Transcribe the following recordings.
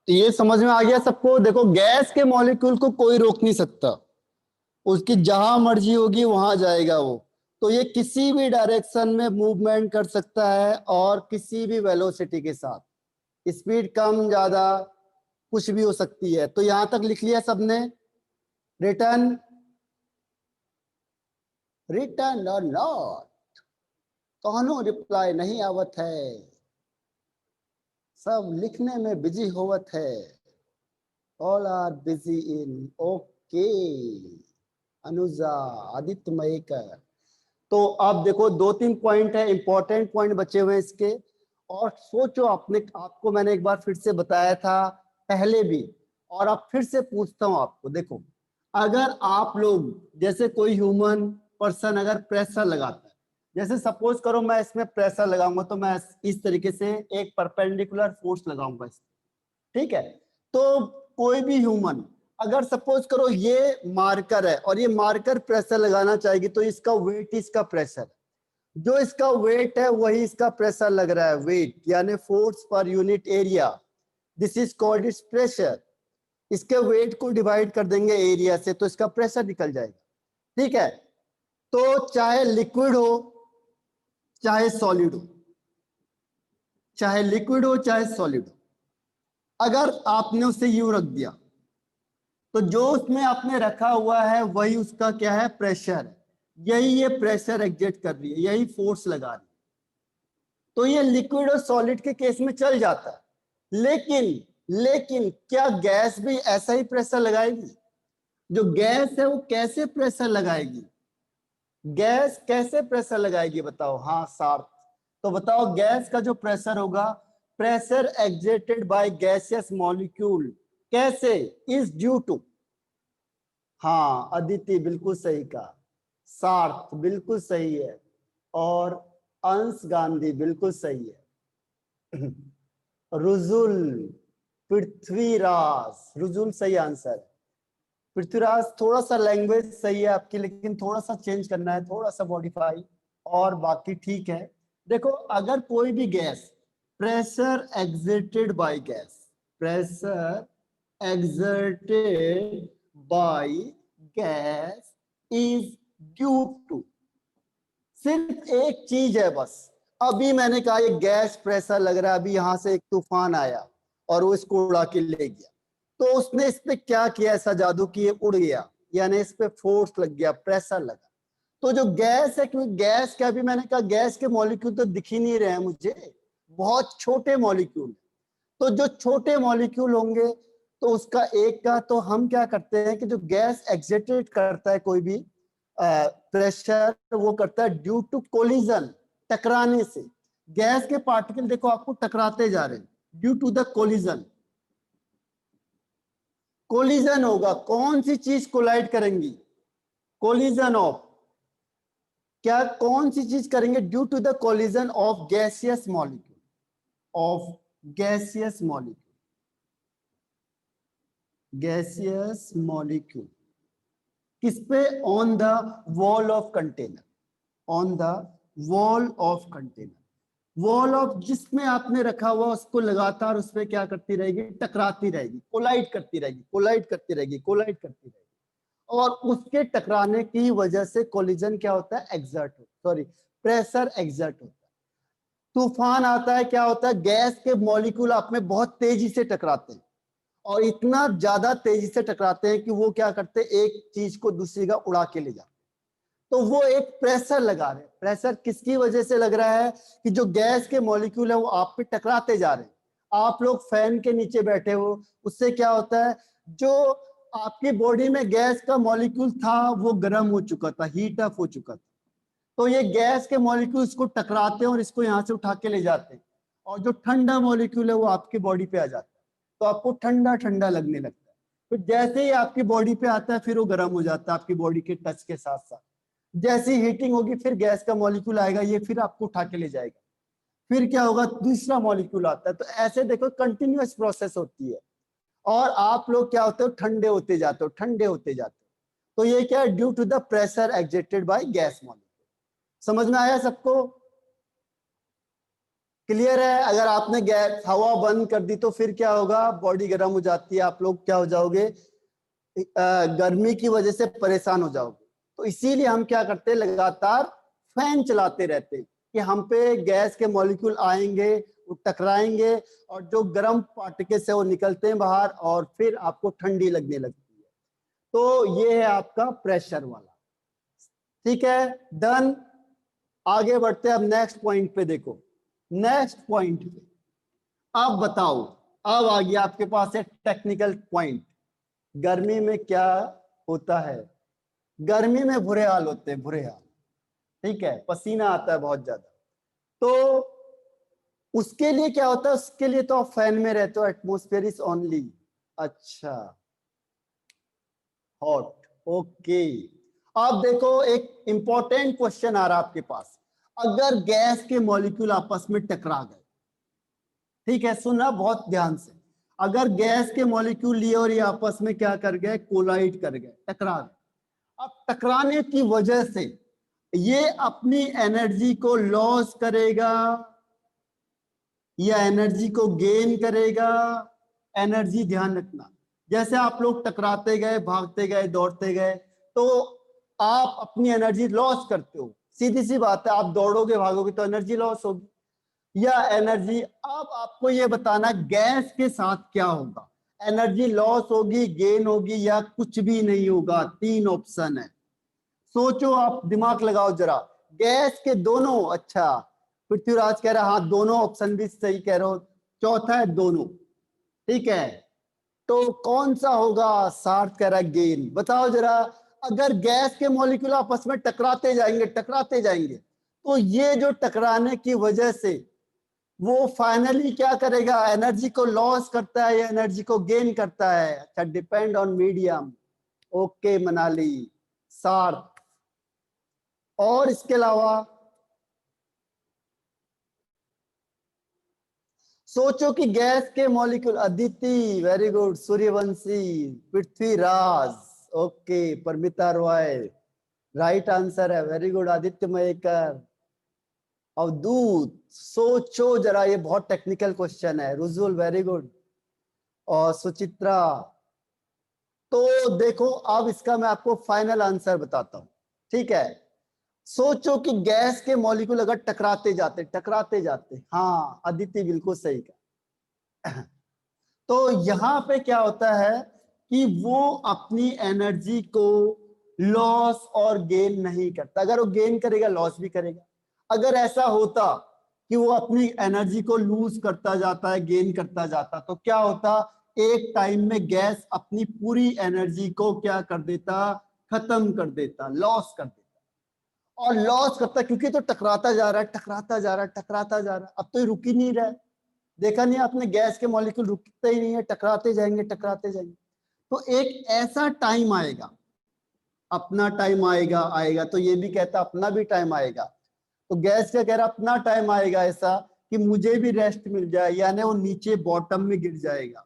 तो ये समझ में आ गया सबको। देखो गैस के मॉलिक्यूल को कोई रोक नहीं सकता, उसकी जहां मर्जी होगी वहां जाएगा वो। तो ये किसी भी डायरेक्शन में मूवमेंट कर सकता है और किसी भी वेलोसिटी के साथ, स्पीड कम ज्यादा कुछ भी हो सकती है। तो यहां तक लिख लिया सबने? रिटर्न, रिटर्न और नॉट, कौनो रिप्लाई नहीं आवत है, सब लिखने में बिजी होवत है। All are busy in okay. Anuja, Aditya Mayekar. तो अब देखो दो तीन पॉइंट है, इंपॉर्टेंट पॉइंट बचे हुए हैं इसके। और सोचो, आपने आपको मैंने एक बार फिर से बताया था पहले भी, और अब फिर से पूछता हूं आपको। देखो अगर आप लोग जैसे कोई ह्यूमन पर्सन अगर प्रेशर लगाता है, जैसे सपोज करो मैं इसमें प्रेशर लगाऊंगा तो मैं इस तरीके से एक परपेंडिकुलर फोर्स लगाऊंगा इसमें, ठीक है। तो कोई भी ह्यूमन अगर सपोज करो ये मार्कर है और ये मार्कर प्रेशर लगाना चाहेगी तो इसका वेट इसका प्रेशर, जो इसका वेट है वही इसका प्रेशर लग रहा है, वेट यानी force per unit area, this is called its pressure. इसके वेट को डिवाइड कर देंगे एरिया से तो इसका प्रेशर निकल जाएगा, ठीक है। तो चाहे लिक्विड हो चाहे सॉलिड हो, चाहे लिक्विड हो चाहे सॉलिड हो, अगर आपने उसे यूं रख दिया तो जो उसमें आपने रखा हुआ है वही उसका क्या है, प्रेशर है। यही ये प्रेशर एग्जर्ट कर रही है, यही फोर्स लगा रही है। तो ये लिक्विड और सॉलिड के केस में चल जाता है। लेकिन क्या गैस भी ऐसा ही प्रेशर लगाएगी? जो गैस है वो कैसे प्रेशर लगाएगी? गैस कैसे प्रेशर लगाएगी बताओ? हाँ सार्थ, तो बताओ गैस का जो प्रेशर होगा, pressure exerted bye gaseous molecule, कैसे? इज ड्यू टू, हाँ अदिति बिल्कुल सही कहा, सार्थ बिल्कुल सही है, और अंश गांधी बिल्कुल सही है। रुजुल, पृथ्वीराज, रुजुल सही आंसर। पृथ्वीराज थोड़ा सा लैंग्वेज सही है आपकी, लेकिन थोड़ा सा चेंज करना है, थोड़ा सा मॉडिफाई, और बाकी ठीक है। देखो अगर कोई भी gas pressure exerted by gas, pressure exerted by gas is due to, सिर्फ एक चीज है बस। अभी मैंने कहा ये गैस प्रेशर लग रहा है, अभी यहां से एक तूफान आया और वो इसको उड़ा के ले गया, तो उसने इस पे क्या किया ऐसा जादू कि ये उड़ गया, यानी इस पे फोर्स लग गया, प्रेशर लगा। तो जो गैस है, क्योंकि गैस का भी मैंने कहा गैस के मॉलिक्यूल तो दिख ही नहीं रहे हैं मुझे, बहुत छोटे मॉलिक्यूल। तो जो छोटे मॉलिक्यूल होंगे तो उसका एक का, तो हम क्या करते हैं कि जो गैस एक्सर्टेड करता है कोई भी प्रेशर, वो करता है ड्यू टू कोलिजन, टकराने से। गैस के पार्टिकल देखो आपको टकराते जा रहे हैं due to the collision. Collision होगा, कौन सी चीज कोलाइड करेंगी? कोलिजन ऑफ, क्या कौन सी चीज करेंगे? Due to the collision of gaseous molecule, of gaseous molecule, gaseous molecule किस पे? On the wall of container, on the wall of container. Wall of जिसमें आपने रखा हुआ उसको लगातार उस पर क्या करती रहेगी? टकराती रहेगी, कोलाइड करती रहेगी, कोलाइड करती रहेगी, कोलाइड करती रहेगी। और उसके टकराने की वजह से कोलिजन क्या होता है? एक्सर्ट, सॉरी प्रेशर एक्सर्ट होता है। तूफान आता है, क्या होता है? गैस के मॉलिक्यूल आप में बहुत तेजी से टकराते हैं, और इतना ज्यादा तेजी से टकराते हैं कि वो क्या करते हैं? एक चीज को दूसरी का उड़ा के ले जाते। तो वो एक प्रेशर लगा रहे हैं। प्रेशर किसकी वजह से लग रहा है? कि जो गैस के मॉलिक्यूल है वो आप पे टकराते जा रहे हैं। आप लोग फैन के नीचे बैठे हो, उससे क्या होता है? जो आपकी बॉडी में गैस का मॉलिक्यूल था वो गर्म हो चुका था, हीट अप हो चुका था। तो ये गैस के मॉलिक्यूल इसको टकराते हैं और इसको यहाँ से उठा के ले जाते हैं, और जो ठंडा मॉलिक्यूल है वो आपकी बॉडी पे आ जाता है, तो आपको ठंडा ठंडा लगने लगता है। फिर जैसे ही आपकी बॉडी पे आता है फिर वो गर्म हो जाता है आपकी बॉडी के टच के साथ साथ। जैसी हीटिंग होगी फिर गैस का मॉलिक्यूल आएगा, ये फिर आपको उठा के ले जाएगा, फिर क्या होगा? दूसरा मॉलिक्यूल आता है। तो ऐसे देखो कंटिन्यूअस प्रोसेस होती है, और आप लोग क्या होते हो? ठंडे होते जाते हो, ठंडे होते जाते हो। तो ये क्या है? Due to the pressure exerted by gas molecule. समझ में आया सबको? क्लियर है? अगर आपने गैस हवा बंद कर दी तो फिर क्या होगा, बॉडी गर्म हो जाती है, आप लोग क्या हो जाओगे, गर्मी की वजह से परेशान हो जाओगे। तो इसीलिए हम क्या करते हैं, लगातार फैन चलाते रहते हैं कि हम पे गैस के मॉलिक्यूल आएंगे, वो टकराएंगे और जो गर्म पार्टिकल से वो निकलते हैं बाहर और फिर आपको ठंडी लगने लगती है। तो ये है आपका प्रेशर वाला। ठीक है, डन। आगे बढ़ते हैं अब नेक्स्ट पॉइंट पे। देखो नेक्स्ट पॉइंट पे, अब बताओ, अब आ गया आपके पास एक टेक्निकल पॉइंट। गर्मी में क्या होता है? गर्मी में बुरे हाल होते हैं, बुरे हाल। ठीक है, पसीना आता है बहुत ज्यादा। तो उसके लिए क्या होता है, उसके लिए तो आप फैन में रहते हो, एटमोस्फेयर इज ओनली, अच्छा, हॉट। ओके, अब देखो एक इंपॉर्टेंट क्वेश्चन आ रहा है आपके पास। अगर गैस के मॉलिक्यूल आपस में टकरा गए, ठीक है, सुनना बहुत ध्यान से, अगर गैस के मॉलिक्यूल लिए और ये आपस में क्या कर गए, कोलाइड कर गए, टकरा गए। अब टकराने की वजह से ये अपनी एनर्जी को लॉस करेगा या एनर्जी को गेन करेगा? एनर्जी, ध्यान रखना, जैसे आप लोग टकराते गए, भागते गए, दौड़ते गए, तो आप अपनी एनर्जी लॉस करते हो। सीधी सी बात है, आप दौड़ोगे भागोगे तो एनर्जी लॉस होगी या एनर्जी। अब आपको ये बताना गैस के साथ क्या होगा, एनर्जी लॉस होगी, गेन होगी या कुछ भी नहीं होगा। तीन ऑप्शन है, सोचो, आप दिमाग लगाओ जरा। गैस के दोनों, अच्छा पृथ्वीराज कह रहा है हाँ दोनों ऑप्शन भी सही कह रहे हो। चौथा है दोनों, ठीक है, तो कौन सा होगा? सार्थ कह रहा है गेन। बताओ जरा, अगर गैस के मॉलिक्यूल आपस में टकराते जाएंगे, टकराते जाएंगे, तो ये जो टकराने की वजह से वो फाइनली क्या करेगा, एनर्जी को लॉस करता है या एनर्जी को गेन करता है? अच्छा, depend on medium. Okay Manali, सार्थ। और इसके अलावा सोचो कि गैस के molecule, Aditi very good, Suryavanshi, Prithviraj, okay, Paramita Roy right answer है, वेरी गुड, आदित्य मयेकर, अवधूत। सोचो जरा, ये बहुत टेक्निकल क्वेश्चन है, रुजुल वेरी गुड, और सुचित्रा। तो देखो अब इसका मैं आपको फाइनल आंसर बताता हूं, ठीक है। सोचो कि गैस के मॉलिक्यूल अगर टकराते जाते, टकराते जाते, हाँ अदिति बिल्कुल सही कहा। तो यहां पे क्या होता है कि वो अपनी एनर्जी को लॉस और गेन नहीं करता। अगर वो गेन करेगा, लॉस भी करेगा। अगर ऐसा होता कि वो अपनी एनर्जी को लूज करता जाता है, गेन करता जाता, तो क्या होता, एक टाइम में गैस अपनी पूरी एनर्जी को क्या कर देता, खत्म कर देता, लॉस कर देता। और लॉस करता क्योंकि तो टकराता जा रहा है, टकराता जा रहा है, टकराता जा रहा है, अब तो ये रुक ही नहीं रहा है। देखा नहीं आपने, गैस के मॉलिक्यूल रुकते ही नहीं है, टकराते जाएंगे, टकराते जाएंगे। तो एक ऐसा टाइम आएगा, अपना टाइम आएगा, आएगा, तो ये भी कहता अपना भी टाइम आएगा। तो गैस क्या कह रहा, अपना टाइम आएगा ऐसा कि मुझे भी रेस्ट मिल जाए, यानी वो नीचे बॉटम में गिर जाएगा।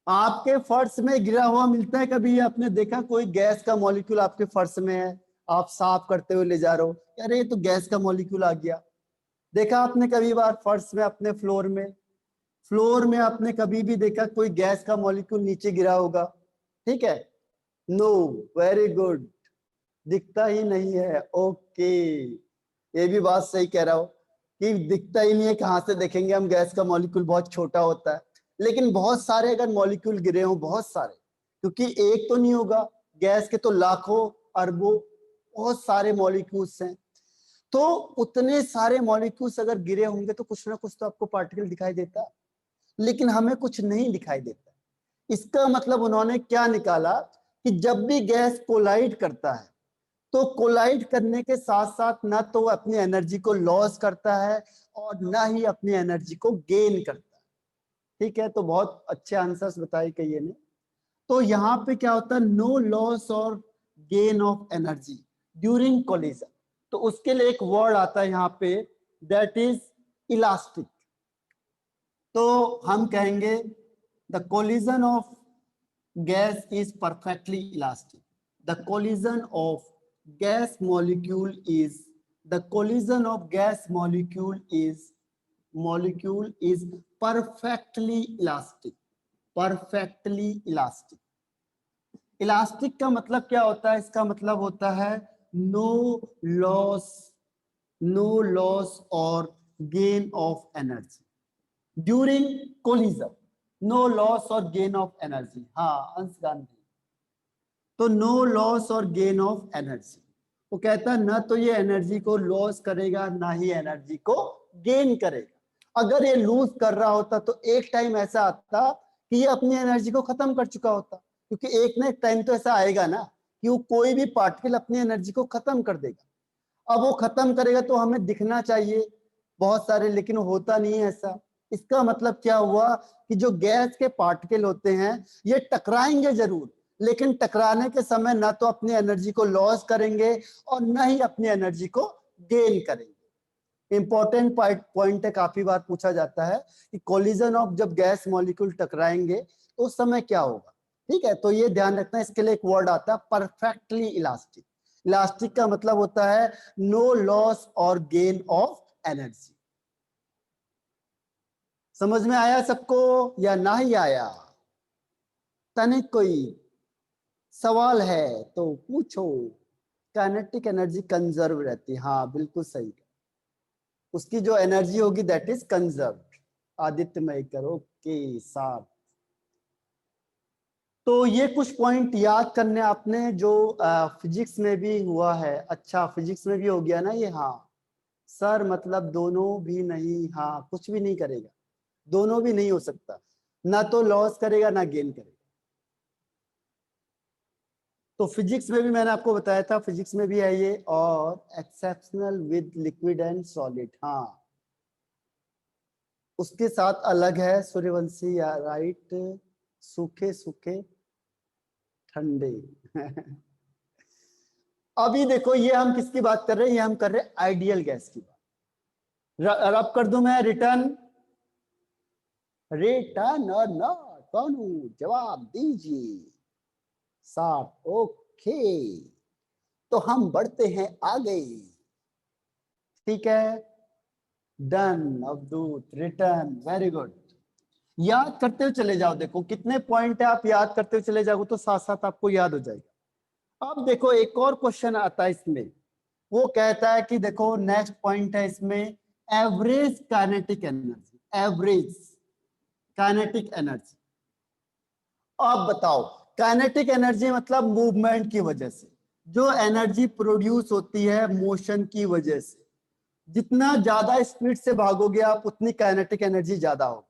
आपके फर्श में गिरा हुआ मिलता है कभी? आपने देखा कोई गैस का मॉलिक्यूल आपके फर्श में है, आप साफ करते हुए ले जा रहे हो, अरे ये तो गैस का मॉलिक्यूल आ गया। देखा आपने कभी बार फर्श में, अपने फ्लोर में आपने कभी भी देखा कोई गैस का मॉलिक्यूल नीचे गिरा होगा? ठीक है, नो, वेरी गुड, दिखता ही नहीं है। ओके, ये भी बात सही कह रहा हो कि दिखता ही नहीं है, कहां से देखेंगे हम, गैस का मॉलिक्यूल बहुत छोटा होता है। लेकिन बहुत सारे अगर मॉलिक्यूल गिरे हो, बहुत सारे, क्योंकि एक तो नहीं होगा, गैस के तो लाखों अरबों बहुत सारे मॉलिक्यूल्स हैं, तो उतने सारे मॉलिक्यूल्स अगर गिरे होंगे तो कुछ ना कुछ तो आपको पार्टिकल दिखाई देता, लेकिन हमें कुछ नहीं दिखाई देता। इसका मतलब उन्होंने क्या निकाला कि जब भी गैस कोलाइड करता है, तो कोलाइड करने के साथ साथ ना तो अपनी एनर्जी को लॉस करता है और ना ही अपनी एनर्जी को गेन करता है। ठीक है, तो बहुत अच्छे आंसर्स बताए कई ने। तो यहाँ पे क्या होता है, नो लॉस और gain of energy during collision. तो उसके लिए एक वर्ड आता है यहाँ पे, दैट इज इलास्टिक। तो हम कहेंगे the collision of gas is perfectly elastic. The collision of gas molecule is molecule is perfectly elastic. perfectly elastic. Elastic का मतलब क्या होता है? इसका मतलब होता है नो लॉस और gain of energy during collision. No loss और गेन ऑफ एनर्जी. हाँ अंश गांधी. तो नो लॉस और गेन ऑफ एनर्जी, वो कहता है ना तो ये एनर्जी को लॉस करेगा ना ही एनर्जी को गेन करेगा. अगर ये लूज कर रहा होता तो एक टाइम ऐसा आता कि ये अपनी एनर्जी को खत्म कर चुका होता, क्योंकि एक ना एक टाइम तो ऐसा आएगा ना कि वो कोई भी पार्टिकल अपनी एनर्जी को खत्म कर देगा. अब वो खत्म करेगा तो हमें दिखना चाहिए बहुत सारे, लेकिन होता नहीं है ऐसा. इसका मतलब क्या हुआ कि जो गैस के पार्टिकल होते हैं ये टकराएंगे जरूर, लेकिन टकराने के समय ना तो अपनी एनर्जी को लॉस करेंगे और ना ही अपनी एनर्जी को गेन करेंगे. इंपॉर्टेंट पॉइंट है, काफी बार पूछा जाता है कि कोलिजन ऑफ जब गैस मॉलिक्यूल टकराएंगे तो उस समय क्या होगा. ठीक है, तो ये ध्यान रखना. इसके लिए एक वर्ड आता है परफेक्टली इलास्टिक. इलास्टिक का मतलब होता है नो लॉस और गेन ऑफ एनर्जी. समझ में आया सबको या नहीं आया? तनिक कोई सवाल है तो पूछो. काइनेटिक एनर्जी कंजर्व रहती है. हाँ बिल्कुल सही. उसकी जो एनर्जी होगी that is conserve. Aditya Mayekar okay साहब. तो ये कुछ पॉइंट याद करने आपने जो फिजिक्स में भी हुआ है. अच्छा फिजिक्स में भी हो गया ना ये. हाँ सर मतलब दोनों भी नहीं. हाँ कुछ भी नहीं करेगा, दोनों भी नहीं हो सकता, ना तो लॉस करेगा ना गेन करेगा. तो फिजिक्स में भी मैंने आपको बताया था, फिजिक्स में भी है ये. और exceptional with liquid and solid. हाँ उसके साथ अलग है सूर्यवंशी या राइट. सूखे सूखे ठंडे. अभी देखो ये हम किसकी बात कर रहे हैं? ये हम कर रहे हैं आइडियल गैस की बात. अब कर दूं मैं रिटर्न. रिटर्न और नॉट कौन हूं? जवाब दीजिए. 60. ओके तो हम बढ़ते हैं आगे. ठीक है डन. अवधूत रिटर्न. Very good. याद करते हुए चले जाओ. देखो कितने पॉइंट है, आप याद करते हुए चले जाओ तो साथ साथ आपको याद हो जाएगा. अब देखो एक और क्वेश्चन आता है इसमें. वो कहता है कि देखो नेक्स्ट पॉइंट है इसमें average kinetic energy. Average kinetic energy. अब बताओ काइनेटिक एनर्जी मतलब मूवमेंट की वजह से जो एनर्जी प्रोड्यूस होती है मोशन की वजह से. जितना ज्यादा स्पीड से भागोगे आप उतनी काइनेटिक एनर्जी ज्यादा होगी.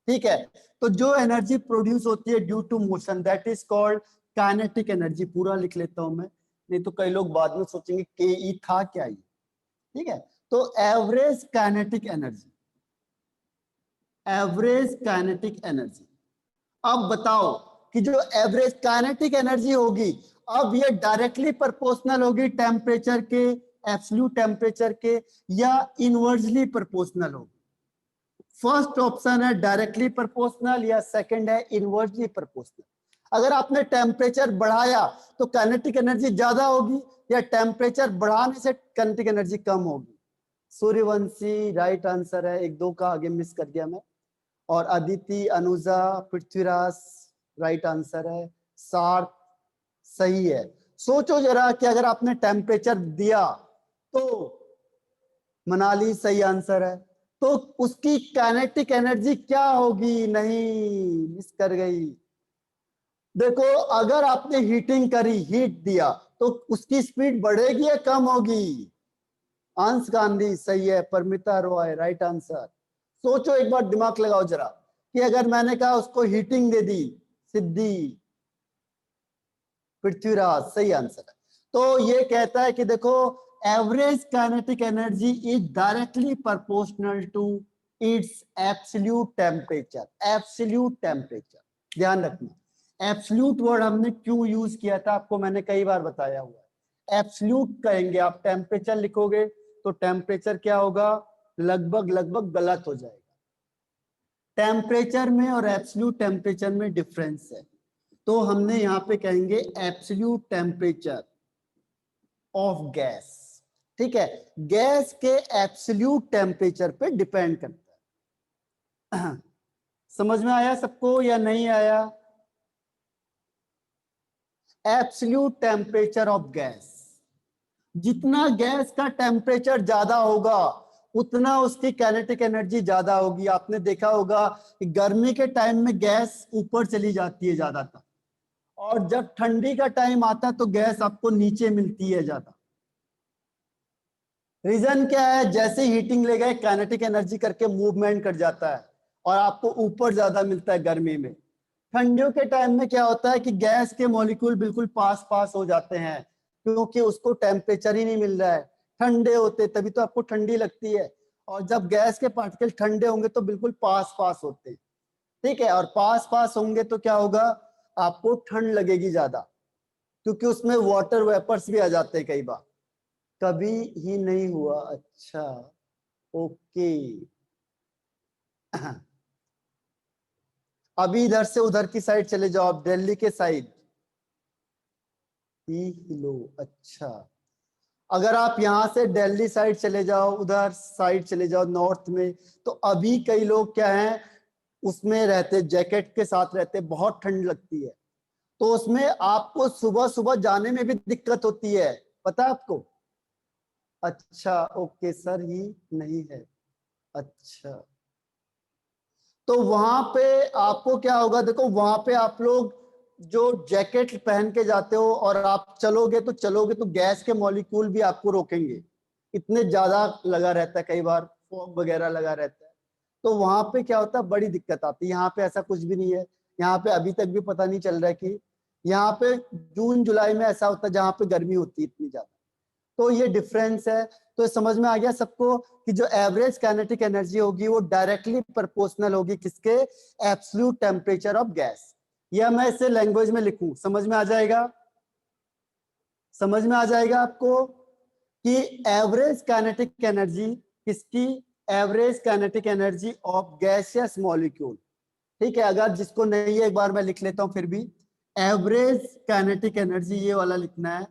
ठीक है, तो जो एनर्जी प्रोड्यूस होती है due to motion that is called kinetic energy. पूरा लिख लेता हूं मैं, नहीं तो कई लोग बाद में सोचेंगे के ई था क्या ये. ठीक है, तो average kinetic energy. Average kinetic energy. अब बताओ कि जो एवरेज काइनेटिक एनर्जी होगी अब ये डायरेक्टली प्रोपोर्शनल होगी टेम्परेचर के, एब्सोल्यूट टेम्परेचर के, या इनवर्सली प्रोपोर्शनल होगी. फर्स्ट ऑप्शन है डायरेक्टली प्रोपोर्शनल या सेकंड है इनवर्सली प्रोपोर्शनल. अगर आपने टेम्परेचर बढ़ाया तो काइनेटिक एनर्जी ज्यादा होगी या टेम्परेचर बढ़ाने से काइनेटिक एनर्जी कम होगी. सूर्यवंशी राइट आंसर है. एक दो का आगे मिस कर दिया मैं. और अदिति अनुजा पृथ्वीराज राइट आंसर है. सार्थ सही है. सोचो जरा कि अगर आपने टेम्परेचर दिया तो मनाली सही आंसर है, तो उसकी काइनेटिक एनर्जी क्या होगी? नहीं मिस कर गई. देखो अगर आपने हीटिंग करी, हीट दिया, तो उसकी स्पीड बढ़ेगी या कम होगी? अंश गांधी सही है. Paramita Roy right answer. सोचो एक बार, दिमाग लगाओ जरा कि अगर मैंने कहा उसको हीटिंग दे दी. सिद्धि पृथ्वीराज सही आंसर है. तो ये कहता है कि देखो average kinetic energy is directly proportional to its absolute temperature. Absolute temperature ध्यान रखना. एब्सोल्यूट वर्ड हमने क्यों यूज किया था आपको मैंने कई बार बताया हुआ है. एब्सोल्यूट कहेंगे आप, टेम्परेचर लिखोगे तो टेम्परेचर क्या होगा? लगभग लगभग गलत हो जाएगा. टेम्परेचर में और एब्सोल्यूट टेम्परेचर में डिफरेंस है. तो हमने यहां पे कहेंगे एब्सोल्यूट टेम्परेचर ऑफ गैस. ठीक है, गैस के एब्सोल्यूट टेम्परेचर पे डिपेंड करता है. समझ में आया सबको या नहीं आया? एब्सोल्यूट टेम्परेचर ऑफ गैस, जितना गैस का टेम्परेचर ज्यादा होगा उतना उसकी काइनेटिक एनर्जी ज्यादा होगी। आपने देखा होगा कि गर्मी के टाइम में गैस ऊपर चली जाती है ज्यादातर, और जब ठंडी का टाइम आता है तो गैस आपको नीचे मिलती है ज्यादा। रीजन क्या है? जैसे हीटिंग ले गए काइनेटिक एनर्जी करके मूवमेंट कर जाता है और आपको ऊपर ज्यादा मिलता है गर्मी में। ठंडियों के टाइम में क्या होता है कि गैस के मॉलिक्यूल बिल्कुल पास पास हो जाते हैं, क्योंकि उसको टेम्परेचर ही नहीं मिल रहा है। ठंडे होते तभी तो आपको ठंडी लगती है, और जब गैस के पार्टिकल ठंडे होंगे तो बिल्कुल पास पास होते हैं। ठीक है, और पास पास होंगे तो क्या होगा? आपको ठंड लगेगी ज्यादा, क्योंकि उसमें वाटर वेपर्स भी आ जाते हैं कई बार। कभी ही नहीं हुआ? अच्छा, ओके। अभी इधर से उधर की साइड चले जाओ, आप दिल्ली के साइड ही लो। अच्छा, अगर आप यहाँ से दिल्ली साइड चले जाओ, उधर साइड चले जाओ नॉर्थ में, तो अभी कई लोग क्या हैं उसमें रहते, जैकेट के साथ रहते, बहुत ठंड लगती है। तो उसमें आपको सुबह सुबह जाने में भी दिक्कत होती है, पता है आपको? अच्छा, ओके सर, ही नहीं है। अच्छा, तो वहां पे आपको क्या होगा? देखो वहां पे आप लोग जो जैकेट पहन के जाते हो और आप चलोगे तो गैस के मॉलिक्यूल भी आपको रोकेंगे, इतने ज्यादा लगा रहता है, कई बार फॉग वगैरह लगा रहता है। तो वहां पे क्या होता है, बड़ी दिक्कत आती है। यहाँ पे ऐसा कुछ भी नहीं है। यहाँ पे अभी तक भी पता नहीं चल रहा है कि यहाँ पे जून जुलाई में ऐसा होता है जहाँ पे गर्मी होती है इतनी ज्यादा। तो ये डिफरेंस है। तो समझ में आ गया सबको कि जो एवरेज काइनेटिक एनर्जी होगी वो डायरेक्टली प्रोपोर्शनल होगी किसके? Absolute temperature of gas. या मैं इसे लैंग्वेज में लिखूं, समझ में आ जाएगा? समझ में आ जाएगा आपको कि एवरेज काइनेटिक एनर्जी किसकी? Average kinetic energy of gaseous molecule. ठीक है, अगर जिसको नहीं है एक बार मैं लिख लेता हूं फिर भी। एवरेज काइनेटिक एनर्जी ये वाला लिखना है।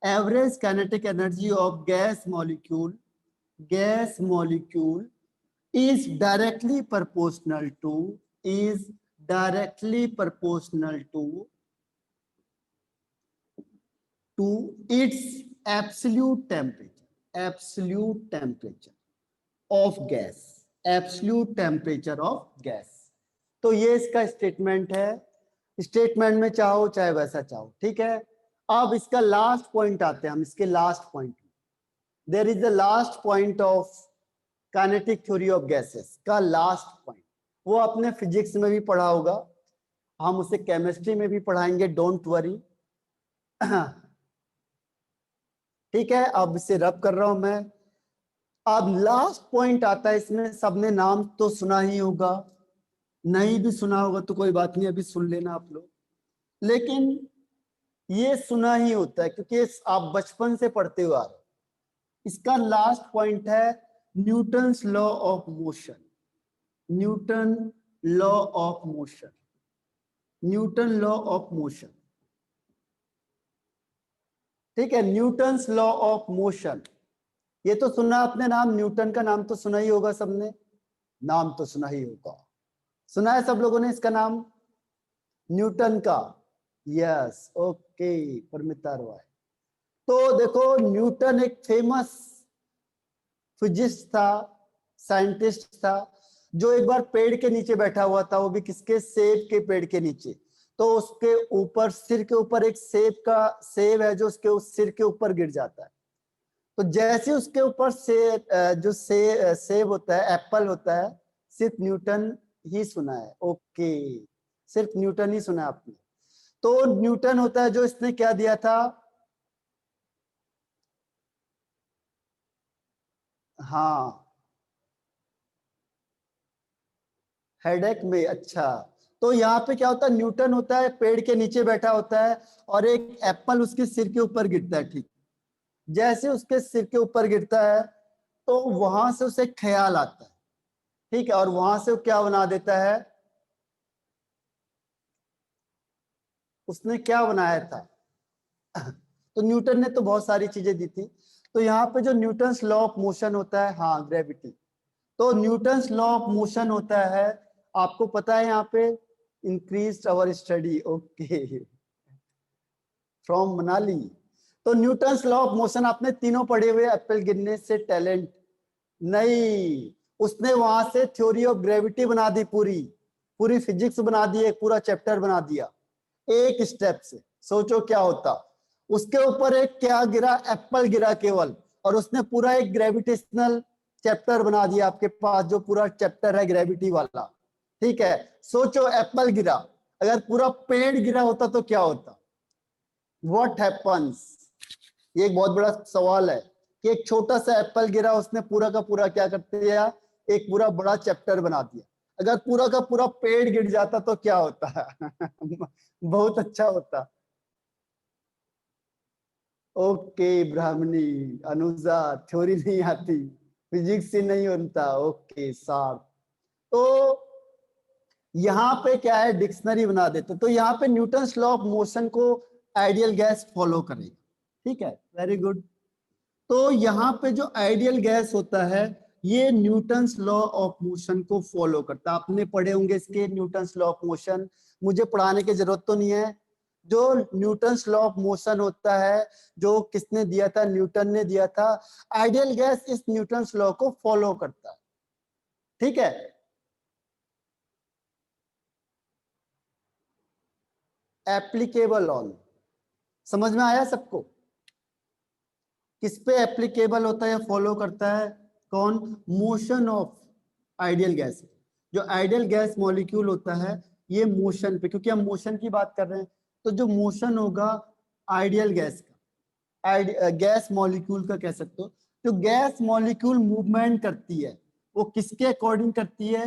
Average kinetic energy of gas molecule is directly proportional to is directly proportional to its absolute temperature of gas, absolute temperature of gas। तो ये इसका स्टेटमेंट है। स्टेटमेंट में चाहो चाहे वैसा चाहो, ठीक है। अब इसका लास्ट पॉइंट आते हैं हम, इसके last point. There is the last point of kinetic theory of gases का लास्ट पॉइंट। वो आपने फिजिक्स में भी पढ़ा होगा, हम उसे केमिस्ट्री में भी पढ़ाएंगे, डोंट वरी। ठीक है, अब इसे रब कर रहा हूं मैं। अब लास्ट पॉइंट आता है इसमें, सबने नाम तो सुना ही होगा, नहीं भी सुना होगा तो कोई बात नहीं, अभी सुन लेना आप लोग। लेकिन ये सुना ही होता है क्योंकि आप बचपन से पढ़ते हुए आ रहे हो। इसका लास्ट पॉइंट है Newton's law of motion. Newton law of motion, Newton law of motion. ठीक है, न्यूटन्स लॉ ऑफ मोशन। ये तो सुना आपने नाम, न्यूटन का नाम तो सुना ही होगा सबने, नाम तो सुना ही होगा। सुना है सब लोगों ने इसका नाम, न्यूटन का? Yes, okay, Paramita Roy. तो देखो न्यूटन एक फेमस फिजिस्ट था, साइंटिस्ट था, जो एक बार पेड़ के नीचे बैठा हुआ था, वो भी किसके? सेब के पेड़ के नीचे। तो उसके ऊपर, सिर के ऊपर एक सेब है जो उसके उस सिर के ऊपर गिर जाता है। तो जैसे उसके ऊपर सेब होता है, एप्पल होता है, सिर्फ न्यूटन ही सुना है। ओके, सिर्फ न्यूटन ही सुना है आपने। तो न्यूटन होता है जो इसने क्या दिया था? हाँ, हेडेक में। अच्छा, तो यहाँ पे क्या होता है, न्यूटन होता है पेड़ के नीचे बैठा होता है और एक एप्पल उसके सिर के ऊपर गिरता है। ठीक, जैसे उसके सिर के ऊपर गिरता है तो वहां से उसे ख्याल आता है। ठीक है, और वहां से वो क्या बना देता है? उसने क्या बनाया था? तो न्यूटन ने तो बहुत सारी चीजें दी थी। तो यहाँ पे जो न्यूटन्स लॉ ऑफ मोशन होता है, हाँ, ग्रेविटी। तो न्यूटन्स लॉ ऑफ मोशन होता है, आपको पता है यहाँ पे, increase our study, okay, from Manali. तो न्यूटन्स लॉ ऑफ मोशन आपने तीनों पढ़े हुए, एप्पल गिनने से टैलेंट नहीं, उसने वहां से थ्योरी ऑफ ग्रेविटी बना दी, पूरी पूरी फिजिक्स बना दी, एक पूरा चैप्टर बना दिया एक स्टेप से। सोचो क्या होता, उसके ऊपर एक क्या गिरा, एप्पल गिरा केवल, और उसने पूरा एक ग्रेविटेशनल चैप्टर बना दिया आपके पास, जो पूरा चैप्टर है ग्रेविटी वाला। ठीक है, सोचो एप्पल गिरा, अगर पूरा पेड़ गिरा होता तो क्या होता, व्हाट हैपन्स। ये एक बहुत बड़ा सवाल है कि एक छोटा सा एप्पल गिरा, उसने पूरा का पूरा क्या कर दिया, एक पूरा बड़ा चैप्टर बना दिया। अगर पूरा का पूरा पेड़ गिर जाता तो क्या होता बहुत अच्छा होता। ओके ब्राह्मणी, अनुजा थ्योरी नहीं आती, फिजिक्स ही नहीं होता, ओके सार। तो यहाँ पे क्या है, डिक्शनरी बना देते, तो यहाँ पे न्यूटन्स लॉ ऑफ मोशन को आइडियल गैस फॉलो करेगा। ठीक है, वेरी गुड। तो यहाँ पे जो आइडियल गैस होता है, ये न्यूटन्स लॉ ऑफ मोशन को फॉलो करता है। आपने पढ़े होंगे इसके न्यूटन्स लॉ ऑफ मोशन, मुझे पढ़ाने की जरूरत तो नहीं है। जो न्यूटन्स लॉ ऑफ मोशन होता है, जो किसने दिया था, न्यूटन ने दिया था। आइडियल गैस इस न्यूटन्स लॉ को फॉलो करता है। ठीक है, एप्लीकेबल ऑन, समझ में आया सबको, किस पे एप्लीकेबल होता है या फॉलो करता है, कौन, मोशन ऑफ आइडियल गैस। जो आइडियल गैस मॉलिक्यूल होता है, ये मोशन पे, क्योंकि हम मोशन की बात कर रहे हैं, तो जो मोशन होगा आइडियल गैस का, गैस मॉलिक्यूल का कह सकते हो, तो गैस मॉलिक्यूल मूवमेंट करती है, वो किसके अकॉर्डिंग करती है,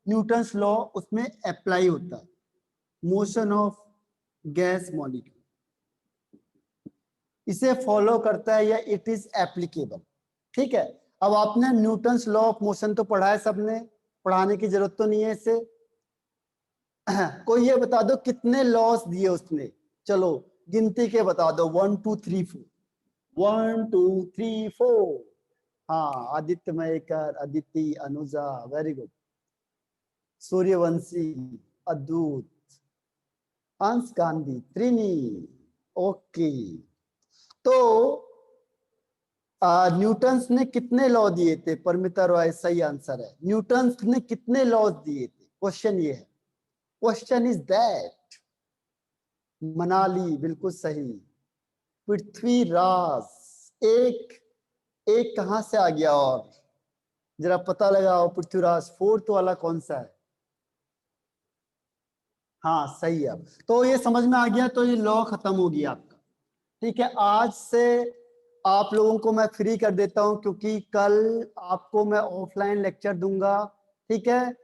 न्यूटन्स लॉ उसमें अप्लाई होता है, मोशन ऑफ गैस मॉलिक्यूल इसे फॉलो करता है, या इट इज एप्लीकेबल। ठीक है, अब आपने न्यूटन्स लॉ ऑफ मोशन तो पढ़ा है सबने, पढ़ाने की जरूरत तो नहीं है इसे। कोई ये बता दो कितने लॉस दिए उसने, चलो गिनती के बता दो, 1 2 3 4, 1 2 3 4। हाँ, आदित्य मयेकर, अदिति, अनुजा, वेरी गुड, सूर्यवंशी, अद्भुत, अंश गांधी, त्रिनी, ओके। तो न्यूटन्स ने कितने लॉ दिए थे, परमिता रॉय सही आंसर है, न्यूटन्स ने कितने लॉ दिए थे, क्वेश्चन ये है, क्वेश्चन इज दैट। मनाली बिल्कुल सही, पृथ्वीराज, एक एक कहां से आ गया, और जरा पता लगाओ, पृथ्वीराज फोर्थ वाला कौन सा है, हाँ सही है। अब तो ये समझ में आ गया, तो ये लॉ खत्म हो गया आपका। ठीक है, आज से आप लोगों को मैं फ्री कर देता हूं, क्योंकि कल आपको मैं ऑफलाइन लेक्चर दूंगा। ठीक है,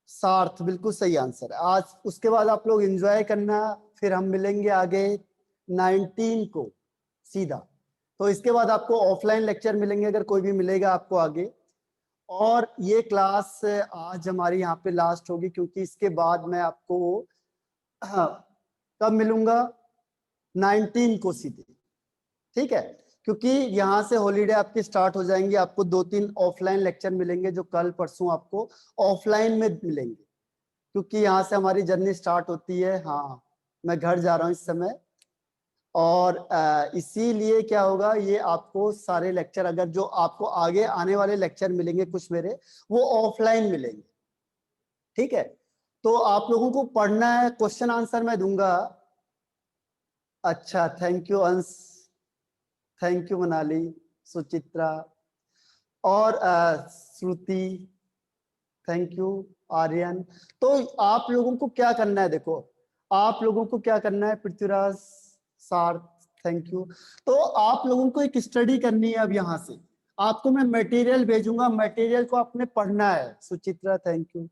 सार्थ बिल्कुल सही आंसर है आज, उसके बाद आप लोग एंजॉय करना, फिर हम मिलेंगे आगे 19 को सीधा। तो इसके बाद आपको ऑफलाइन लेक्चर मिलेंगे, अगर कोई भी मिलेगा आपको आगे। और ये क्लास आज हमारी यहाँ पे लास्ट होगी, क्योंकि इसके बाद मैं आपको कब मिलूंगा, 19 को सीधे। ठीक है, क्योंकि यहाँ से हॉलीडे आपकी स्टार्ट हो जाएंगी, आपको 2-3 ऑफलाइन लेक्चर मिलेंगे, जो कल परसों आपको ऑफलाइन में मिलेंगे, क्योंकि यहाँ से हमारी जर्नी स्टार्ट होती है। हाँ, मैं घर जा रहा हूँ इस समय, और इसीलिए क्या होगा, ये आपको सारे लेक्चर, अगर जो आपको आगे आने वाले लेक्चर मिलेंगे कुछ मेरे, वो ऑफलाइन मिलेंगे। ठीक है, तो आप लोगों को पढ़ना है, क्वेश्चन आंसर मैं दूंगा। अच्छा, थैंक यू अंश, थैंक यू मनाली, सुचित्रा, और श्रुति, थैंक यू आर्यन। तो आप लोगों को क्या करना है, देखो आप लोगों को क्या करना है, पृथ्वीराज, सार्थ, थैंक यू। तो आप लोगों को एक स्टडी करनी है, अब यहाँ से आपको मैं मटेरियल भेजूंगा, मटेरियल को आपने पढ़ना है, सुचित्रा थैंक यू।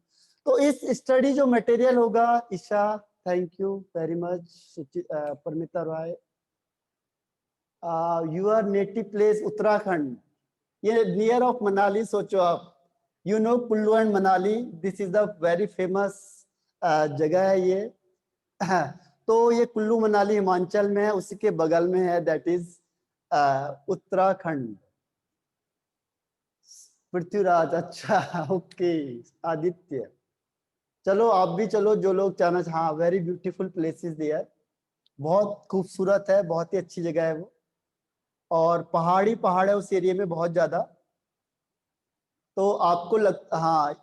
तो इस स्टडी जो मटेरियल होगा, Isha thank you very much, Paramita Roy, your native place Uttarakhand, ये नियर ऑफ मनाली, सोचो आप, you know Kullu and Manali, this is the very famous जगह है ये। तो ये कुल्लू मनाली हिमाचल में है, उसी के बगल में है, दैट इज उत्तराखंड। पृथ्वीराज, अच्छा ओके। आदित्य, चलो आप भी चलो, जो लोग जाना, हाँ वेरी ब्यूटीफुल प्लेसेस देयर, बहुत खूबसूरत है, बहुत ही अच्छी जगह है वो, और पहाड़ी पहाड़ है उस एरिया में बहुत ज्यादा। तो आपको लग, हाँ,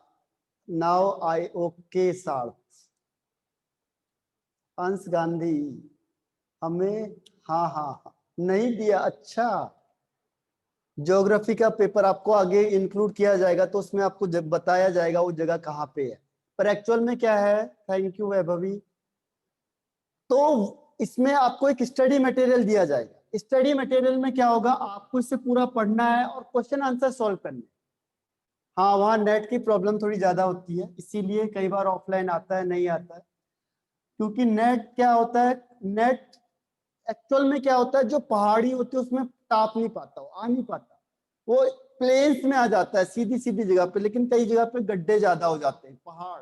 नाउ आई ओके सार्थ, अंश गांधी हमें, हाँ हाँ हाँ नहीं दिया, अच्छा। ज्योग्राफी का पेपर आपको आगे इंक्लूड किया जाएगा, तो उसमें आपको जब बताया जाएगा वो जगह कहाँ पे है। पर एक्चुअल में क्या है, थैंक यू वैभवी, तो इसमें आपको एक स्टडी मटेरियल दिया जाएगा। स्टडी मटेरियल में क्या होगा, आपको इससे पूरा पढ़ना है और क्वेश्चन आंसर सॉल्व करने। हाँ, वहाँ नेट की प्रॉब्लम थोड़ी ज्यादा होती है, इसीलिए कई बार ऑफलाइन आता है, नहीं आता है, क्योंकि नेट क्या होता है, नेट एक्चुअल में क्या होता है, जो पहाड़ी होती है उसमें टाप नहीं पाता, वो आ नहीं पाता, वो प्लेन्स में आ जाता है सीधी सीधी जगह पे, लेकिन कई जगह पे गड्ढे ज्यादा हो जाते हैं, पहाड़,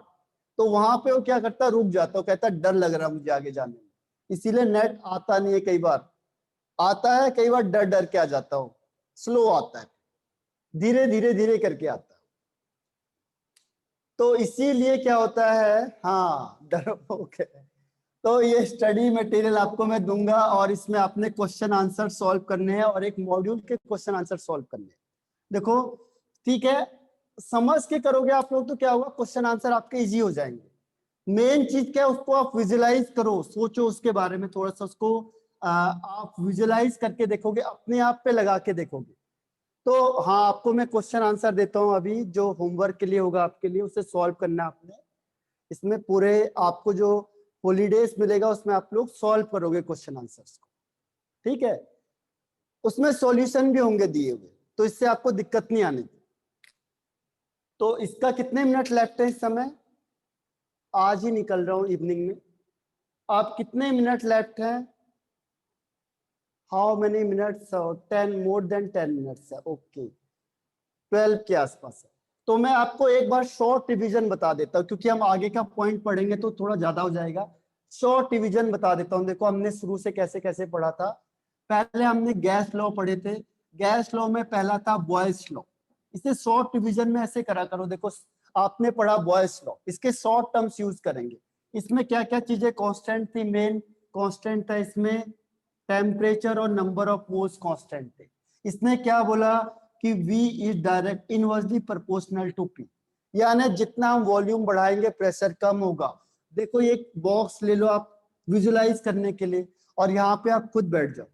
तो वहां पे वो क्या करता है, रुक जाता है, वो कहता है डर लग रहा है मुझे आगे जाने में, इसीलिए नेट आता नहीं है, कई बार आता है, कई बार डर डर के आ जाता हो, स्लो आता है, धीरे धीरे धीरे करके आता है, तो इसीलिए क्या होता है, हाँ डरपोक है। तो ये स्टडी मटेरियल आपको मैं दूंगा, और इसमें आपने क्वेश्चन आंसर सॉल्व करने हैं, और एक मॉड्यूल के क्वेश्चन आंसर सॉल्व करने हैं। देखो ठीक है, समझ के करोगे आप लोग तो क्या होगा, क्वेश्चन आंसर आपके इजी हो जाएंगे। मेन चीज क्या है, उसको आप विजुलाइज करो, सोचो उसके बारे में थोड़ा सा, उसको आप विजुलाइज करके देखोगे, अपने आप पे लगा के देखोगे। तो हाँ, आपको मैं क्वेश्चन आंसर देता हूँ अभी, जो होमवर्क के लिए होगा आपके लिए, उसे सॉल्व करना है आपने। इसमें पूरे आपको जो हॉलीडेज मिलेगा उसमें आप लोग सॉल्व करोगे क्वेश्चन आंसर्स को, ठीक है। उसमें सॉल्यूशन भी होंगे दिए हुए, तो इससे आपको दिक्कत नहीं आने की। तो इसका कितने मिनट लेफ्ट है इस समय, आज ही निकल रहा हूँ इवनिंग में, आप कितने मिनट लेफ्ट हैं, how many minutes, 10, more than 10 minutes है, ओके 12 के आसपास है। तो मैं आपको एक बार शॉर्ट रिवीजन बता देता हूँ, क्योंकि हम आगे का पॉइंट पढ़ेंगे तो थोड़ा ज्यादा हो जाएगा। शॉर्ट रिवीजन बता देता हूँ, देखो हमने शुरू से कैसे कैसे पढ़ा था। पहले हमने गैस लॉ पढ़े थे, गैस लॉ में पहला था बॉयल्स लॉ, इसे शॉर्ट रिवीजन में ऐसे करा करो, देखो आपने पढ़ा बॉयल्स लॉ, इसके शॉर्ट टर्म्स यूज करेंगे। इसमें क्या क्या चीजें कांस्टेंट थी, मेन कांस्टेंट था इसमें टेम्परेचर और नंबर ऑफ मोल्स कांस्टेंट थे। इसने क्या बोला कि V is direct inversely proportional to P, यानी जितना हम वॉल्यूम बढ़ाएंगे प्रेशर कम होगा। देखो ये एक बॉक्स ले लो आप विजुलाइज करने के लिए, और यहाँ पे आप खुद बैठ जाओ,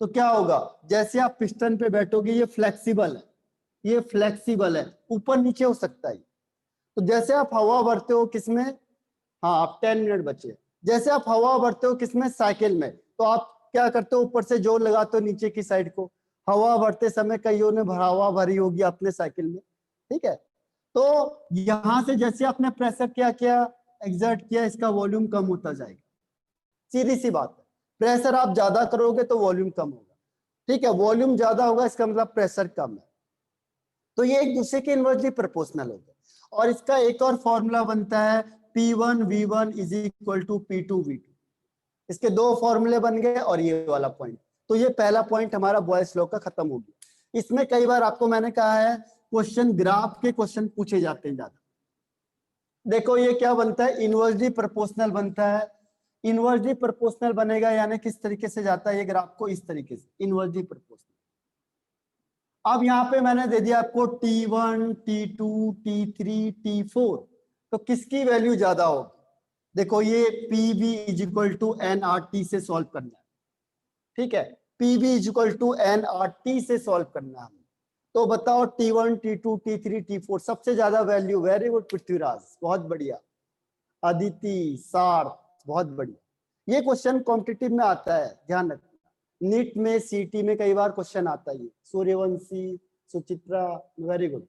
तो क्या होगा, जैसे आप पिस्टन पे बैठोगे, ये फ्लेक्सिबल है, ये फ्लेक्सिबल है, ऊपर नीचे हो सकता है। तो जैसे आप हवा भरते हो किसमें, हाँ आप 10 मिनट बचे, जैसे आप हवा भरते हो किसमें, साइकिल में, तो आप क्या करते हो, ऊपर से जोर लगाते हो नीचे की साइड को, हवा भरते समय कईयों ने हवा भरी होगी अपने साइकिल में, ठीक है। तो यहां से जैसे आपने प्रेशर क्या किया, एग्जर्ट किया, इसका वॉल्यूम कम होता जाएगा, सीधी सी बात है। प्रेशर आप ज्यादा करोगे तो वॉल्यूम कम होगा, ठीक है, वॉल्यूम ज्यादा होगा इसका मतलब प्रेशर कम है, तो ये एक दूसरे के इनवर्सली प्रोपोर्शनल हो गया। और इसका एक और फॉर्मूला बनता है P1V1 is equal to P2V2, इसके दो फॉर्मूले बन गए, और ये वाला पॉइंट, तो ये पहला पॉइंट हमारा बॉयल्स लॉ का खत्म हो गया। इसमें कई बार आपको मैंने कहा है क्वेश्चन, ग्राफ के क्वेश्चन पूछे जाते हैं ज्यादा। देखो ये क्या बनता है, इनवर्सली प्रोपोर्शनल बनता है, इनवर्सली प्रोपोर्शनल बनेगा यानी किस तरीके से जाता है ये ग्राफ को, इस तरीके से इनवर्सली प्रोपोर्शनल। अब यहाँ पे मैंने दे दिया आपको T1, T2, T3, T4, तो किसकी वैल्यू ज्यादा होगी, देखो ये PV is equal to NRT से सॉल्व करना है, ठीक है, PV is equal to NRT से सॉल्व करना है। तो बताओ T1, T2, T3, T4 सबसे ज्यादा वैल्यू, वेरी गुड पृथ्वीराज, बहुत बढ़िया, अदिति, सार्थ, बहुत बढ़िया। ये क्वेश्चन कॉम्पिटिटिव में आता है, ध्यान रखना, नीट में, सीटी में कई बार क्वेश्चन आता है, सूर्यवंशी, सुचित्रा, वेरी गुड।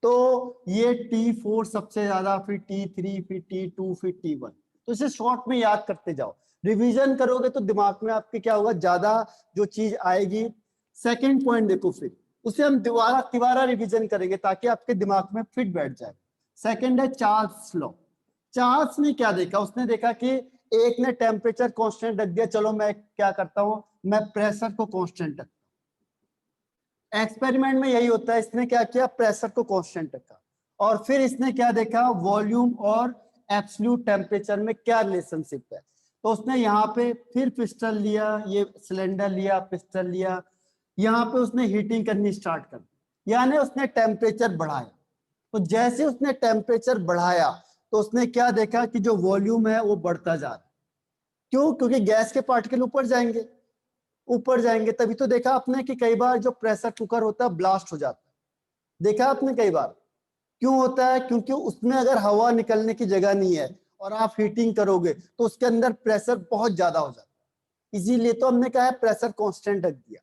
तो ये T4 सबसे ज्यादा, फिर T3, फिर T2, फिर T1, तो इसे शॉर्ट में याद करते जाओ, रिवीजन करोगे तो दिमाग में आपके क्या होगा, ज्यादा जो चीज आएगी। सेकंड पॉइंट देखो, फिर उसे हम दोबारा तिबारा रिवीजन करेंगे ताकि आपके दिमाग में फिट बैठ जाए। सेकंड है चार्ल्स लॉ। चार्ल्स ने क्या देखा, उसने देखा कि एक ने टेम्परेचर कांस्टेंट रख दिया, चलो मैं क्या करता हूं, मैं प्रेशर को कांस्टेंट रखता एक्सपेरिमेंट में यही होता है। इसने क्या किया, प्रेशर को कांस्टेंट रखा और फिर इसने क्या देखा, वॉल्यूम और एब्सोल्यूट टेम्परेचर में क्या रिलेशनशिप है। तो उसने यहाँ पे फिर पिस्टन लिया, ये सिलेंडर लिया, पिस्टन लिया, यहाँ पे उसने हीटिंग करनी स्टार्ट कर दी, यानी उसने टेम्परेचर बढ़ाया। तो जैसे उसने टेम्परेचर बढ़ाया तो उसने क्या देखा कि जो वॉल्यूम है वो बढ़ता जा रहा है। क्यों? क्योंकि गैस के पार्टिकल ऊपर जाएंगे, ऊपर जाएंगे। तभी तो देखा आपने कि कई बार जो प्रेशर कुकर होता है ब्लास्ट हो जाता है, देखा आपने कई बार। क्यों होता है? क्योंकि उसमें अगर हवा निकलने की जगह नहीं है और आप हीटिंग करोगे तो उसके अंदर प्रेशर बहुत ज्यादा हो जाता है। इसीलिए तो हमने कहा है प्रेशर कांस्टेंट रख दिया,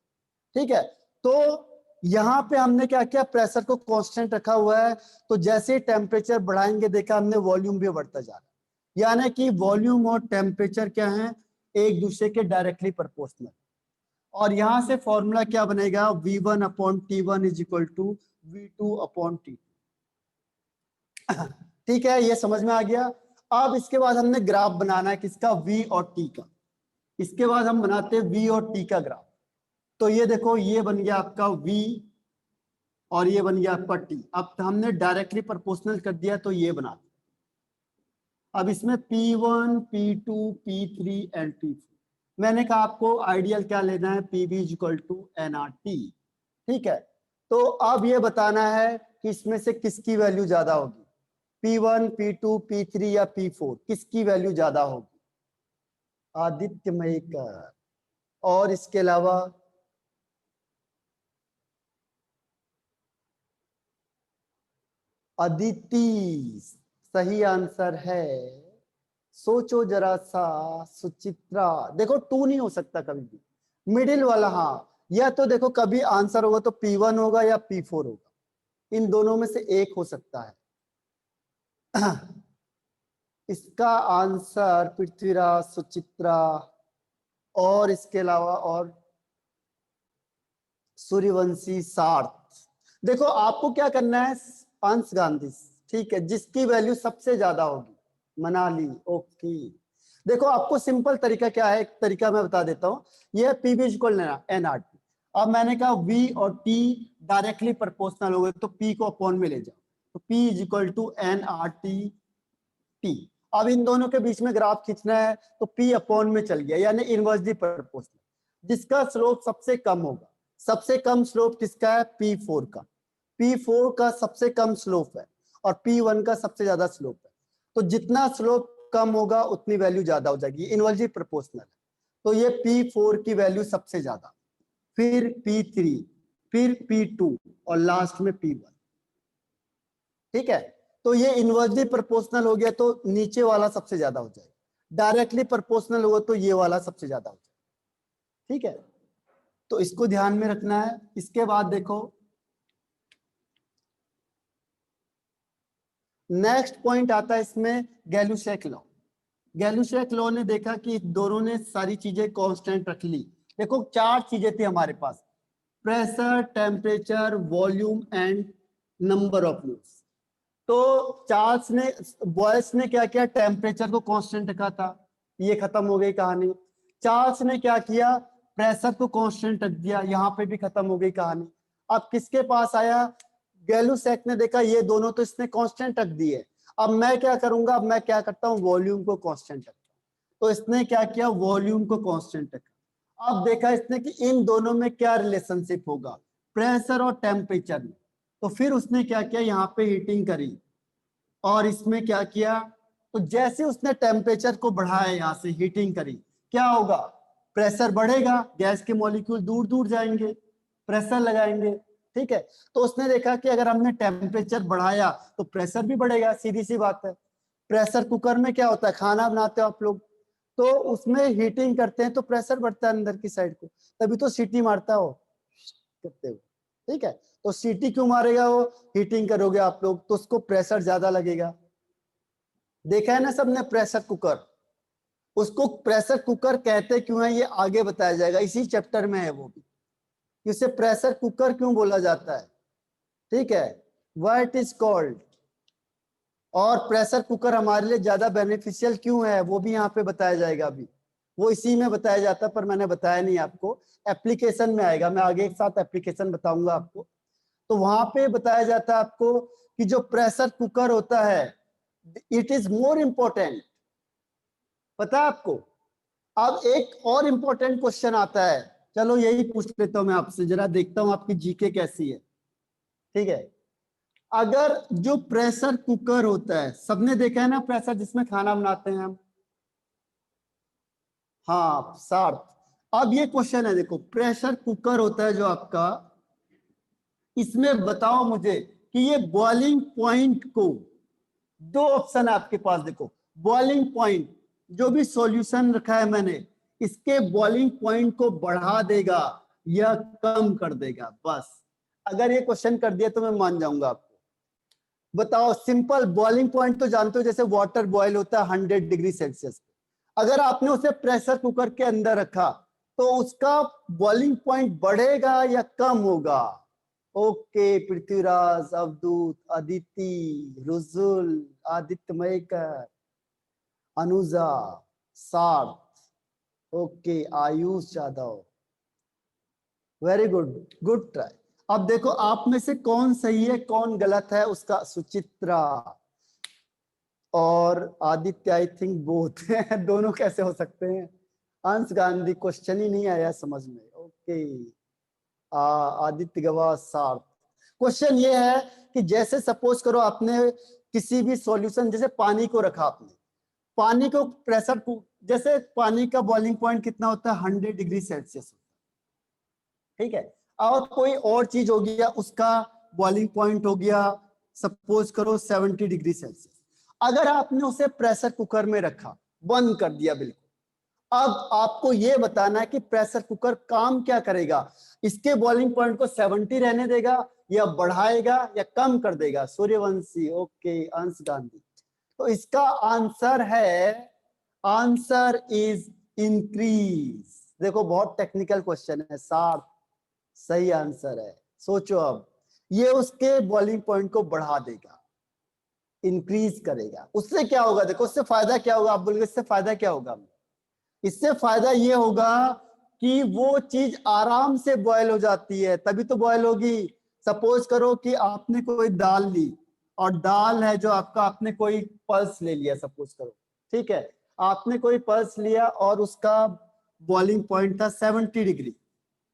ठीक है। तो यहाँ पे हमने क्या किया, प्रेशर को कांस्टेंट रखा हुआ है। तो जैसे टेम्परेचर बढ़ाएंगे, देखा हमने वॉल्यूम भी बढ़ता जा रहा है, यानी कि वॉल्यूम और टेम्परेचर क्या है, एक दूसरे के डायरेक्टली प्रोपोर्शनल। और यहां से फॉर्मूला क्या बनेगा, V1 upon T1 is equal to V2 upon T2। ठीक है, ये समझ में आ गया। अब इसके बाद हमने ग्राफ बनाना है, किसका, V और T का। इसके बाद हम बनाते हैं V और T का ग्राफ। तो ये देखो, ये बन गया आपका V और ये बन गया आपका T। अब हमने डायरेक्टली प्रोपोर्शनल कर दिया तो ये बना। अब इसमें P1, P2, P3 and P4। मैंने कहा आपको आइडियल क्या लेना है, PV is equal to nRT। ठीक है, तो अब ये बताना है कि इसमें से किसकी वैल्यू ज्यादा होगी, P1, P2, P3 या P4, किसकी वैल्यू ज्यादा होगी। आदित्य मयेकर। और इसके अलावा अदिति सही आंसर है। सोचो जरा सा, सुचित्रा। देखो 2 नहीं हो सकता कभी भी, मिडिल वाला। हाँ, या तो देखो कभी आंसर होगा तो P1 होगा या P4 होगा, इन दोनों में से एक हो सकता है। इसका आंसर पृथ्वीराज, सुचित्रा और इसके अलावा और सूर्यवंशी, सार्थ। देखो आपको क्या करना है, अंश गांधी, ठीक है, जिसकी वैल्यू सबसे ज्यादा होगी, मनाली। ओके, देखो आपको सिंपल तरीका क्या है, एक तरीका मैं बता देता हूँ। यह PV इक्वल nRT। अब मैंने कहा V और T डायरेक्टली प्रोपोर्शनल हो गए तो P को अपॉन में ले जाओ, तो P is equal to nRT T। अब इन दोनों के बीच में ग्राफ खींचना है तो P अपॉन में चल गया, यानी इनवर्सली प्रोपोर्शनल। जिसका स्लोप सबसे कम होगा, सबसे कम स्लोप किसका है, P4 का। P4 का सबसे कम स्लोप है और P1 का सबसे ज्यादा स्लोप है। तो जितना स्लोप कम होगा उतनी वैल्यू ज्यादा हो जाएगी, इनवर्सली प्रोपोर्शनल। तो ये P4 की वैल्यू सबसे ज्यादा, फिर P3, फिर P2 और लास्ट में P1। ठीक है, तो ये इनवर्सली प्रोपोर्शनल हो गया तो नीचे वाला सबसे ज्यादा हो जाएगा, डायरेक्टली प्रोपोर्शनल हुआ तो ये वाला सबसे ज्यादा हो जाएगा। ठीक है, तो इसको ध्यान में रखना है। इसके बाद देखो नेक्स्ट पॉइंट आता है इसमें, गैलुसेक लॉ। गैलुसेक लॉ ने देखा कि दोनों ने सारी चीजें कांस्टेंट रख ली। देखो 4 चीजें थी हमारे पास, pressure, temperature, volume and number of moles. तो चार्ल्स ने, बॉयस ने क्या किया, टेम्परेचर को कांस्टेंट रखा था, ये खत्म हो गई कहानी। चार्ल्स ने क्या किया, प्रेशर को कांस्टेंट रख दिया, यहाँ पे भी खत्म हो गई कहानी। अब किसके पास आया, गैलुसेक ने देखा ये दोनों तो इसने कांस्टेंट रख दिए, अब मैं क्या करूंगा, अब मैं क्या करता हूँ, वॉल्यूम को कांस्टेंट रखता हूँ। तो इसने क्या किया, वॉल्यूम को कांस्टेंट रखा। अब देखा इसने कि इन दोनों में क्या रिलेशनशिप होगा, प्रेशर और टेम्परेचर में। तो फिर उसने क्या किया, यहाँ पे हीटिंग करी और इसमें क्या किया, तो जैसे उसने टेम्परेचर को बढ़ाया, यहाँ से हीटिंग करी, क्या होगा, प्रेशर बढ़ेगा, गैस के मॉलिक्यूल दूर दूर जाएंगे, प्रेशर लगाएंगे। ठीक है, तो उसने देखा कि अगर हमने टेम्परेचर बढ़ाया तो प्रेशर भी बढ़ेगा, सीधी सी बात है। प्रेशर कुकर में क्या होता है, खाना बनाते हो आप लोग, तो उसमें हीटिंग करते हैं तो प्रेशर बढ़ता है अंदर की साइड को, तभी तो सीटी मारता हो करते हो। ठीक है, तो सीटी क्यों मारेगा वो, हीटिंग करोगे आप लोग तो उसको प्रेशर ज्यादा लगेगा। देखा है ना सबने प्रेशर कुकर, उसको प्रेशर कुकर कहते क्यों है ये आगे बताया जाएगा, इसी चैप्टर में है वो भी, इसे प्रेशर कुकर क्यों बोला जाता है। ठीक है, व्हाट इट इज कॉल्ड। और प्रेशर कुकर हमारे लिए ज्यादा बेनिफिशियल क्यों है वो भी यहाँ पे बताया जाएगा अभी। वो इसी में बताया जाता है, पर मैंने बताया नहीं आपको, एप्लीकेशन में आएगा, मैं आगे एक साथ एप्लीकेशन बताऊंगा आपको। तो वहां पे बताया जाता है आपको कि जो प्रेशर कुकर होता है इट इज मोर इंपॉर्टेंट, पता है आपको। अब एक और इंपॉर्टेंट क्वेश्चन आता है, चलो यही पूछ लेता हूं मैं आपसे, जरा देखता हूं आपकी जीके कैसी है, ठीक है। अगर जो प्रेशर कुकर होता है, सबने देखा है ना प्रेशर जिसमें खाना बनाते हैं हम, हाँ सार्थ। अब ये क्वेश्चन है, देखो प्रेशर कुकर होता है जो आपका, इसमें बताओ मुझे कि ये बॉइलिंग पॉइंट को, दो ऑप्शन है आपके पास, देखो बॉइलिंग पॉइंट, जो भी सॉल्यूशन रखा है मैंने, इसके बॉइलिंग पॉइंट को बढ़ा देगा या कम कर देगा, बस। अगर ये क्वेश्चन कर दिया तो मैं मान जाऊंगा आपको। बताओ, सिंपल बॉइलिंग पॉइंट तो जानते हो, जैसे वाटर बॉयल होता है 100 डिग्री सेल्सियस पे, अगर आपने उसे प्रेशर कुकर के अंदर रखा तो उसका बॉइलिंग पॉइंट बढ़ेगा या कम होगा। ओके, पृथ्वीराज, अवधूत, अदिति, रुजुल, आदित्य मयकर, अनुजा, सार्थ, okay, Ayush Yadav, very good, good try. अब देखो आप में से कौन सही है कौन गलत है उसका, सुचित्रा और आदित्य आई थिंक बोथ हैं दोनों कैसे हो सकते हैं। अंश गांधी, क्वेश्चन ही नहीं आया समझ में, ओके। आदित्य गवाह, सार्थ। क्वेश्चन ये है कि जैसे सपोज करो आपने किसी भी सॉल्यूशन, जैसे पानी को रखा आपने, पानी को प्रेशर को, जैसे पानी का बॉइलिंग पॉइंट कितना होता है 100 डिग्री सेल्सियस, ठीक है। और कोई और चीज हो गया, उसका बॉइलिंग पॉइंट हो गया सपोज करो 70 डिग्री सेल्सियस। अगर आपने उसे प्रेशर कुकर में रखा, बंद कर दिया बिल्कुल, अब आपको यह बताना है कि प्रेशर कुकर काम क्या करेगा, इसके बॉइलिंग पॉइंट को 70 रहने देगा या बढ़ाएगा या कम कर देगा। सूर्यवंशी, ओके, अंश गांधी। तो इसका आंसर है, आंसर इज इंक्रीज। देखो बहुत टेक्निकल क्वेश्चन है, सार्थ सही आंसर है। सोचो अब, ये उसके बॉइलिंग पॉइंट को बढ़ा देगा, इंक्रीज करेगा। उससे क्या होगा, देखो उससे फायदा क्या होगा, आप बोलोगे इससे फायदा क्या होगा। इससे फायदा ये होगा कि वो चीज आराम से बॉयल हो जाती है, तभी तो बॉयल होगी। सपोज करो कि आपने कोई दाल ली, और दाल है जो आपका, आपने कोई पल्स ले लिया सपोज करो, ठीक है, आपने कोई पल्स लिया और उसका बॉइलिंग पॉइंट था 70 डिग्री,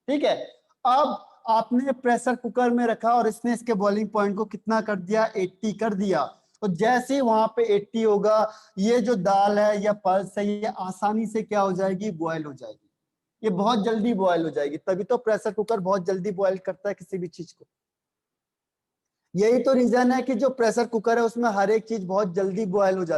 ठीक है। अब आपने प्रेशर कुकर में रखा और इसने इसके बॉइलिंग पॉइंट को कितना कर दिया, 80 कर दिया। तो जैसे ही वहां पे 80 होगा, ये जो दाल है या पल्स है, ये आसानी से क्या हो जाएगी, बॉयल हो जाएगी। ये बहुत जल्दी बॉयल हो जाएगी, तभी तो प्रेशर कुकर बहुत जल्दी बॉयल करता है किसी भी चीज को। यही तो रीजन है कि जो प्रेशर कुकर है उसमें हर एक चीज बहुत जल्दी बॉयल हो जाती है।